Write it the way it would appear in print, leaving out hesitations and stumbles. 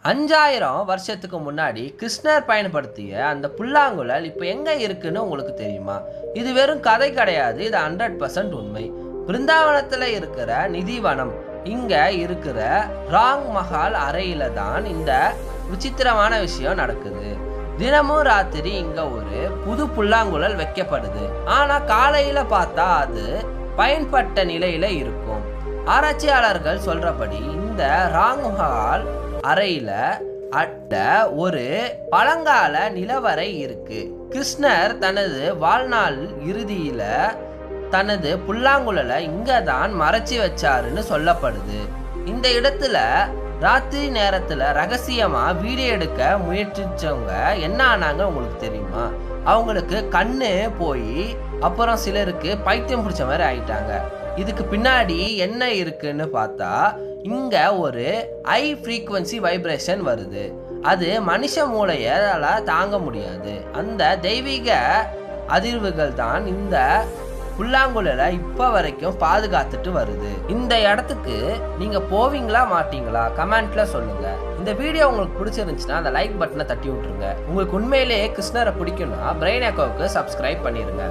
5000 வருஷத்துக்கு முன்னாடி கிருஷ்ணர் பயன்படுத்திய அந்த புல்லாங்குழல் இப்போ எங்கே இருக்குன்னு உங்களுக்கு தெரியுமா? இது வெறும் கதை கிடையாது, இது 100% உண்மை. பிருந்தாவனத்தில் இருக்கிற நிதிவனம் இங்கே இருக்கிற ராங் மஹால் அறையில தான் இந்த விசித்திரமான விஷயம் நடக்குது. தினமும் ராத்திரி இங்க ஒரு புது புல்லாங்குழல் வைக்கப்படுது. ஆனா காலையில பார்த்தா அது பயன்பட்ட நிலையில இருக்கும். ஆராய்ச்சியாளர்கள் சொல்றபடி இந்த ராங் மஹால் அறையில ஒரு பழங்கால நிலவரை இருக்கு. கிருஷ்ணர் தனது வாழ்நாள் இறுதியில தனது புல்லாங்குழலை இங்க தான் மறைச்சி வச்சாருன்னு சொல்லப்படுது. இந்த இடத்துல ராத்திரி நேரத்துல ரகசியமா வீடியோ எடுக்க முயற்சிச்சவங்க என்ன ஆனாங்க உங்களுக்கு தெரியுமா? அவங்களுக்கு கண்ணு போய் அப்புறம் சிலருக்கு பைத்தியம் பிடிச்ச மாதிரி ஆயிட்டாங்க. இதுக்கு பின்னாடி என்ன இருக்குன்னு பார்த்தா இங்க ஒரு ஹை ஃப்ரீக்வன்சி வைப்ரேஷன் வருது. அது மனுஷ மூளையால தாங்க முடியாது. அந்த தெய்வீக அதிர்வுகள் தான் இந்த புல்லாங்குழலை இப்ப வரைக்கும் பாதுகாத்துட்டு வருது. இந்த இடத்துக்கு நீங்க போவீங்களா மாட்டீங்களா? கமெண்ட்ல சொல்லுங்க. இந்த வீடியோ உங்களுக்கு பிடிச்சிருந்துச்சுன்னா அந்த லைக் பட்டனை தட்டி விட்டுருங்க. உங்களுக்கு உண்மையிலேயே கிருஷ்ணரை பிடிக்கும்னா பிரெயின் எக்கோவுக்கு சப்ஸ்கிரைப் பண்ணிருங்க.